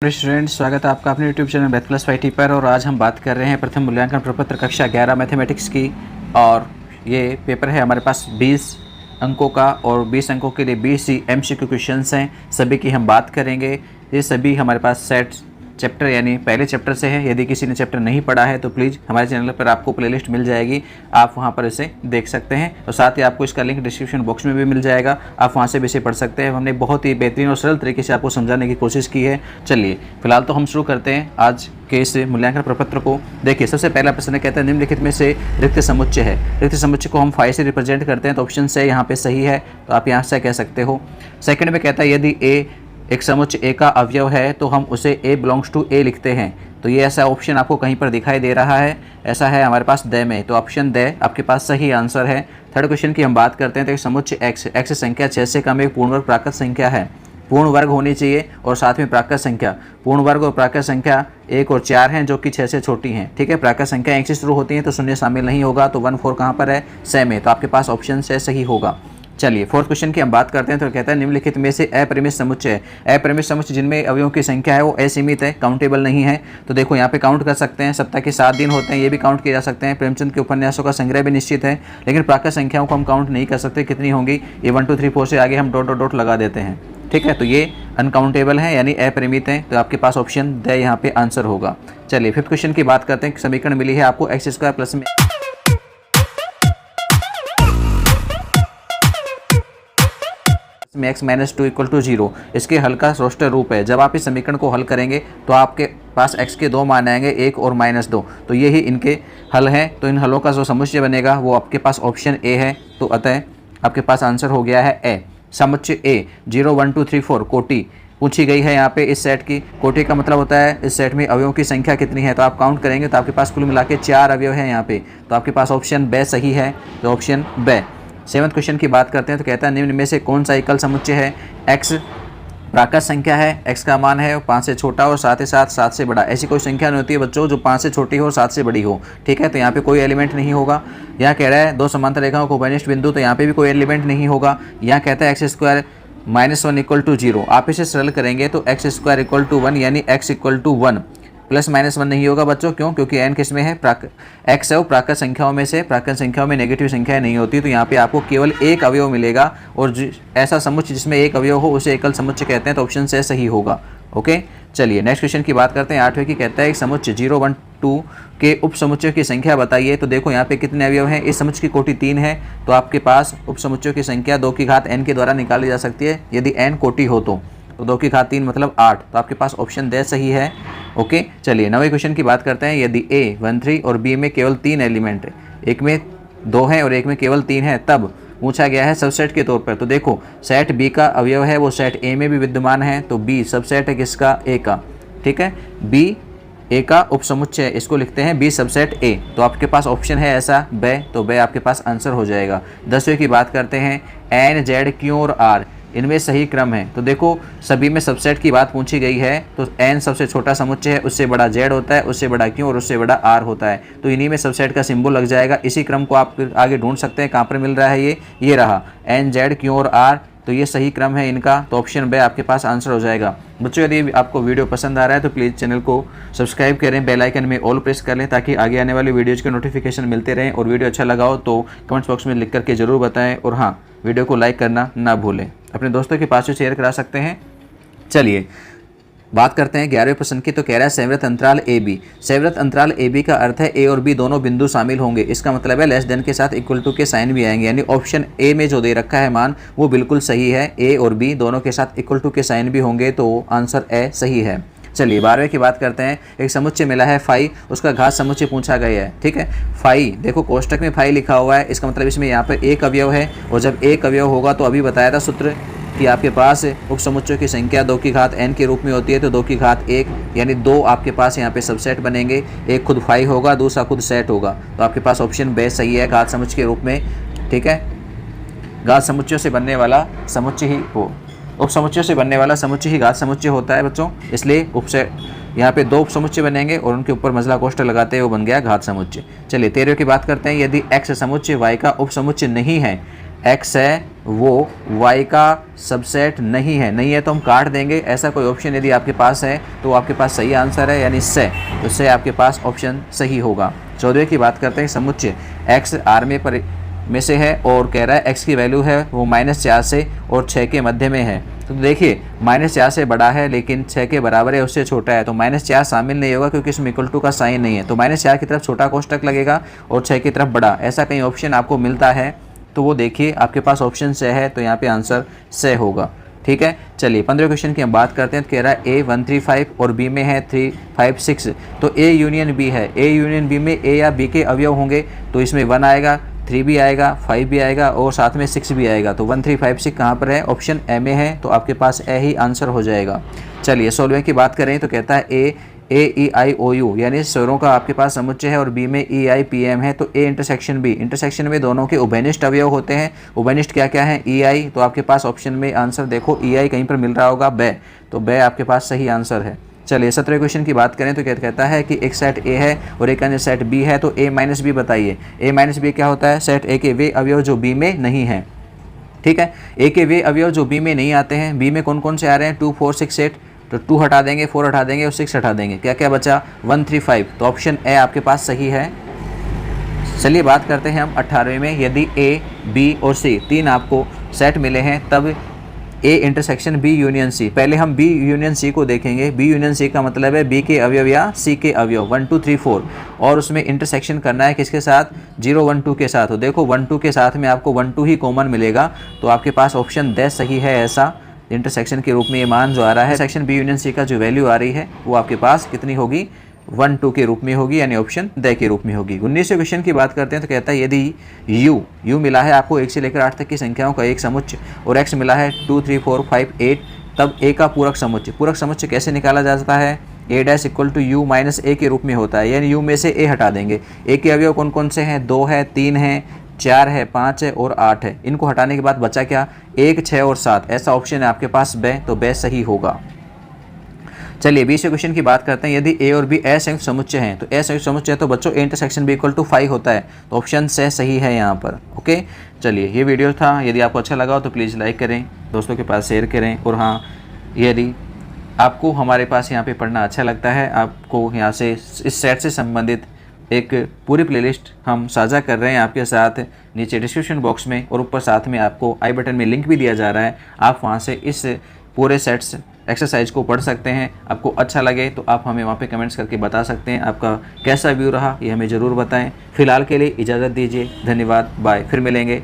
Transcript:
Student, स्वागत है आपका अपने YouTube channel math plus YT पर। और आज हम बात कर रहे हैं प्रथम मूल्यांकन प्रपत्र कक्षा 11 मैथमेटिक्स की। और ये पेपर है हमारे पास 20 अंकों का और 20 अंकों के लिए 20 ही MCQ क्वेश्चंस हैं। सभी की हम बात करेंगे। ये सभी हमारे पास सेट चैप्टर यानी पहले चैप्टर से है। यदि किसी ने चैप्टर नहीं पढ़ा है तो प्लीज़ हमारे चैनल पर आपको प्लेलिस्ट मिल जाएगी, आप वहां पर इसे देख सकते हैं। और साथ ही आपको इसका लिंक डिस्क्रिप्शन बॉक्स में भी मिल जाएगा, आप वहां से भी इसे पढ़ सकते हैं। हमने बहुत ही बेहतरीन और सरल तरीके से आपको समझाने की कोशिश की है। चलिए फिलहाल तो हम शुरू करते हैं आज के इस मूल्यांकन प्रपत्र को। देखिए, सबसे पहला प्रश्न कहता है निम्नलिखित में से रिक्त समुच्चय है। रिक्त समुच्चय को हम 5 से रिप्रेजेंट करते हैं, तो ऑप्शन से यहाँ पे सही है, तो आप यहाँ से कह सकते हो। सेकंड में कहता है यदि ए एक समुच्चय ए का अवयव है तो हम उसे ए बिलोंग्स टू ए लिखते हैं। तो ये ऐसा ऑप्शन आपको कहीं पर दिखाई दे रहा है, ऐसा है हमारे पास द में, तो ऑप्शन द आपके पास सही आंसर है। थर्ड क्वेश्चन की हम बात करते हैं तो समुच्चय एक्स संख्या 6 से कम एक पूर्ण वर्ग प्राकृत संख्या है। पूर्ण वर्ग होनी चाहिए और साथ में प्राकृत संख्या। पूर्ण वर्ग और प्राकृत संख्या 1 और 4 हैं जो कि 6 से छोटी हैं। ठीक है, प्राकृत संख्या 1 से शुरू होती हैं तो शून्य शामिल नहीं होगा, तो 1 4 कहाँ पर है, से में, तो आपके पास ऑप्शन से सही होगा। चलिए फोर्थ क्वेश्चन की हम बात करते हैं तो कहता है निम्नलिखित में से अपरिमित समुच्चय है। अपरिमित समुच्चय जिनमें अवयवों की संख्या है वो असीमित है, काउंटेबल नहीं है। तो देखो यहाँ पे काउंट कर सकते हैं, सप्ताह के 7 दिन होते हैं, ये भी काउंट किए जा सकते हैं। प्रेमचंद के उपन्यासों का संग्रह भी निश्चित है, लेकिन प्राकृत संख्याओं को हम काउंट नहीं कर सकते कितनी होंगी। ये 1 2 3 4 से आगे हम डॉट डॉट डॉट लगा देते हैं। ठीक है, तो ये अनकाउंटेबल है यानी अपरिमित है, तो आपके पास ऑप्शन द यहाँ पे आंसर होगा। चलिए फिफ्थ क्वेश्चन की बात करते हैं। समीकरण मिली है आपको x² प्लस में x - 2 = 0। इसके हल का रोस्टर रूप है। जब आप इस समीकरण को हल करेंगे तो आपके पास x के 2 मान आएंगे, 1 और -2, तो ये ही इनके हल हैं। तो इन हलों का जो समुच्चय बनेगा वो आपके पास ऑप्शन ए है, तो अतः आपके पास आंसर हो गया है ए। समुच्चय ए 0 1 2 3 4 कोटि पूछी गई है यहाँ पे इस सेट की। कोटि का मतलब होता है इस सेट में अवयवों की संख्या कितनी है, तो आप काउंट करेंगे तो आपके पास कुल मिला के 4 अवयव हैं यहाँ पे, तो आपके पास ऑप्शन ब सही है, तो ऑप्शन ब। सेवंथ क्वेश्चन की बात करते हैं तो कहता है निम्न में से कौन सा एकल समुच्चय है। x प्राकृत संख्या है, x का मान है 5 से छोटा और साथ ही साथ 7 से बड़ा। ऐसी कोई संख्या नहीं होती है बच्चों जो 5 से छोटी हो और 7 से बड़ी हो। ठीक है, तो यहाँ पे कोई एलिमेंट नहीं होगा। यहाँ कह रहा है 2 समांतर रेखाओं को घनिष्ठ बिंदु, तो यहाँ पे भी कोई एलिमेंट नहीं होगा। यहाँ कहता है x² -1 = 0। आप इसे सरल करेंगे तो x² = 1 यानी x = 1 प्लस -1 नहीं होगा बच्चों। क्यों? क्योंकि n किस में है, x है वो प्राकृत संख्याओं में से। प्राकृत संख्याओं में नेगेटिव संख्याएं नहीं होती, तो यहाँ पे आपको केवल एक अवयव मिलेगा। और ऐसा समुच्चय जिसमें एक अवयव हो उसे एकल समुच्चय कहते हैं, तो ऑप्शन से सही होगा। ओके, चलिए नेक्स्ट क्वेश्चन की बात करते हैं। 8वें की कहता है एक समुच्चय 0 1 2 के उप समुच्चयों की संख्या बताइए। तो देखो यहाँ पे कितने अवयव हैं। इस समुच्चय की कोटि 3 है, तो आपके पास उप समुच्चयों की संख्या 2 की घात n के द्वारा निकाली जा सकती है। यदि n कोटि हो तो 2 की घात 3 मतलब 8, तो आपके पास ऑप्शन द सही है। ओके, चलिए 9वें क्वेश्चन की बात करते हैं। यदि a 1 3 और b में केवल 3 एलिमेंट है, एक में 2 हैं और एक में केवल 3 है, तब पूछा गया है सबसेट के तौर पर। तो देखो सेट b का अवयव है वो सेट a में भी विद्यमान है, तो b सबसेट है किसका, a का। ठीक है, b a का उप समुच्चय, इसको लिखते हैं b सबसेट a, तो आपके पास ऑप्शन है ऐसा ब, तो ब आपके पास आंसर हो जाएगा। 10वें की बात करते हैं। n z q और r इनमें सही क्रम है। तो देखो सभी में सबसेट की बात पूछी गई है, तो n सबसे छोटा समुच्चय है, उससे बड़ा z होता है, उससे बड़ा q और उससे बड़ा r होता है, तो इन्हीं में सबसेट का सिंबल लग जाएगा। इसी क्रम को आप आगे ढूंढ सकते हैं, कहाँ पर मिल रहा है ये रहा n z q और r, तो ये सही क्रम है इनका, तो ऑप्शन ब आपके पास आंसर हो जाएगा। बच्चों यदि आपको वीडियो पसंद आ रहा है तो प्लीज़ चैनल को सब्सक्राइब करें, बेल आइकन में ऑल प्रेस कर लें ताकि आगे आने वाली वीडियोज़ के नोटिफिकेशन मिलते रहें। और वीडियो अच्छा लगा हो तो कमेंट्स बॉक्स में लिख करके ज़रूर बताएं। और हाँ, वीडियो को लाइक करना ना भूलें, अपने दोस्तों के पास भी शेयर करा सकते हैं। चलिए बात करते हैं 11वें प्रश्न की। तो कह रहा है संवृत अंतराल AB। संवृत अंतराल AB का अर्थ है a और b दोनों बिंदु शामिल होंगे। इसका मतलब है लेस देन के साथ इक्वल टू के साइन भी आएंगे, यानी ऑप्शन ए में जो दे रखा है मान वो बिल्कुल सही है। a और b दोनों के साथ इक्वल टू के साइन भी होंगे, तो आंसर ए सही है। चलिए 12वें की बात करते हैं। एक समुच्चय मिला है फाई, उसका घात समुच्चय पूछा गया है। ठीक है, फाई देखो कोष्टक में फाई लिखा हुआ है, इसका मतलब इसमें यहाँ पर एक अवयव है, और जब एक अवयव होगा तो अभी बताया था सूत्र कि आपके पास उप समुच्चयों की संख्या 2 की घात n के रूप में होती है, तो 2 की घात 1 यानी 2 आपके पास यहाँ पे सबसेट बनेंगे। एक खुद फाई होगा, दूसरा खुद सेट होगा, तो आपके पास ऑप्शन ब सही है घात समुच्चय के रूप में। ठीक है, घात समुच्चयों से बनने वाला समुच्चय ही हो, उप समुच्चयों से बनने वाला समुच्चय ही घात समुच्चय होता है बच्चों, इसलिए उपसेट यहाँ पे 2 उप समुच्चय बनेंगे और उनके ऊपर मजला कोष्ठक लगाते हैं, वो बन गया घात समुच्चय। चलिए 13वें की बात करते हैं। यदि x समुच्चय y का उप समुच्चय नहीं है, x है वो y का सबसेट नहीं है। नहीं है तो हम काट देंगे। ऐसा कोई ऑप्शन यदि आपके पास है तो आपके पास सही आंसर है, यानी से, तो से आपके पास ऑप्शन सही होगा। 14वें की बात करते हैं। समुच्चय x R में से है और कह रहा है x की वैल्यू है वो -4 से और 6 के मध्य में है। तो देखिए -4 से बड़ा है लेकिन 6 के बराबर है, उससे छोटा है, तो -4 शामिल नहीं होगा क्योंकि इसमें इक्वल टू का साइन नहीं है। तो -4 की तरफ छोटा कोष्टक लगेगा और 6 की तरफ बड़ा। ऐसा कहीं ऑप्शन आपको मिलता है तो वो देखिए आपके पास ऑप्शन से है, तो यहाँ पे आंसर से होगा। ठीक है, चलिए 15वें क्वेश्चन की हम बात करते हैं। तो कह रहा है A 135 और B में है 356। तो A यूनियन B है। A यूनियन B में A या B के अवयव होंगे तो इसमें 1 आएगा, 3 भी आएगा, 5 भी आएगा और साथ में 6 भी आएगा। तो 1356 कहाँ पर है? ऑप्शन ए में है, तो आपके पास ए ही आंसर हो जाएगा। चलिए 16वें की बात करें तो कहता है A-E-I-O-U यानी स्वरों का आपके पास समुच्चय है और बी में E-I-P-M है। तो A इंटरसेक्शन B, इंटरसेक्शन में दोनों के उभयनिष्ठ अवयव होते हैं। उभयनिष्ठ क्या क्या है? E-I, तो आपके पास ऑप्शन में आंसर देखो E-I कहीं पर मिल रहा होगा, बै, तो बै आपके पास सही आंसर है। चलिए 17वें क्वेश्चन की बात करें तो कहता है कि एक सेट A है और एक अन्य सेट B है, तो A-B बताइए। A-B क्या होता है? सेट A के वे अवयव जो B में नहीं है। ठीक है, A के वे अवयव जो B में नहीं आते हैं। B में कौन कौन से आ रहे हैं? 2, 4, 6, 8, तो 2 हटा देंगे, 4 हटा देंगे और 6 हटा देंगे, क्या क्या बचा? 1, 3, 5, तो ऑप्शन ए आपके पास सही है। चलिए बात करते हैं हम 18वें में। यदि A, B और C तीन आपको सेट मिले हैं तब A intersection B union C। पहले हम B यूनियन C को देखेंगे। B यूनियन C का मतलब है B के अवयव या C के अवयव 1, 2, 3, 4 और उसमें इंटरसेक्शन करना है किसके साथ? 0, 1, 2 के साथ। तो देखो 1, 2 के साथ में आपको 1, 2 ही कॉमन मिलेगा, तो आपके पास ऑप्शन द सही है। ऐसा इंटरसेक्शन के रूप में ये मान जो आ रहा है, सेक्शन B यूनियन C का जो वैल्यू आ रही है वो आपके पास कितनी होगी? 1, 2 के रूप में होगी, यानी ऑप्शन द के रूप में होगी। 19वें क्वेश्चन की बात करते हैं तो कहता है यदि u मिला है आपको 1 से लेकर 8 तक की संख्याओं का एक समुच्चय और x मिला है 2, 3, 4, 5, 8, तब a का पूरक समुच्चय। पूरक समुच्चय कैसे निकाला जा सकता है? a' equal to u minus a के रूप में होता है, यानी u में से a हटा देंगे। a के अवयव कौन कौन से हैं? 2 है, 3 है, 4 है, 5 है और 8 है। इनको हटाने के बाद बचा क्या? 1, 6 और 7। ऐसा ऑप्शन है आपके पास ब, तो ब सही होगा। चलिए 20वें क्वेश्चन की बात करते हैं। यदि A और B असंयुक्त समुच्चय हैं, तो असंयुक्त समुच्चय तो बच्चों A intersection B equal to 5 होता है, तो ऑप्शन से सही है यहाँ पर। ओके, चलिए ये वीडियो था। यदि आपको अच्छा लगा हो तो प्लीज़ लाइक करें, दोस्तों के पास शेयर करें। और हाँ, यदि आपको हमारे पास यहाँ पे पढ़ना अच्छा लगता है, आपको यहाँ से इस सेट से संबंधित एक पूरी प्लेलिस्ट हम साझा कर रहे हैं आपके साथ नीचे डिस्क्रिप्शन बॉक्स में, और ऊपर साथ में आपको आई बटन में लिंक भी दिया जा रहा है। आप वहाँ से इस पूरे सेट्स एक्सरसाइज को पढ़ सकते हैं। आपको अच्छा लगे तो आप हमें वहाँ पे कमेंट्स करके बता सकते हैं आपका कैसा व्यू रहा, ये हमें ज़रूर बताएं। फिलहाल के लिए इजाज़त दीजिए, धन्यवाद, बाय, फिर मिलेंगे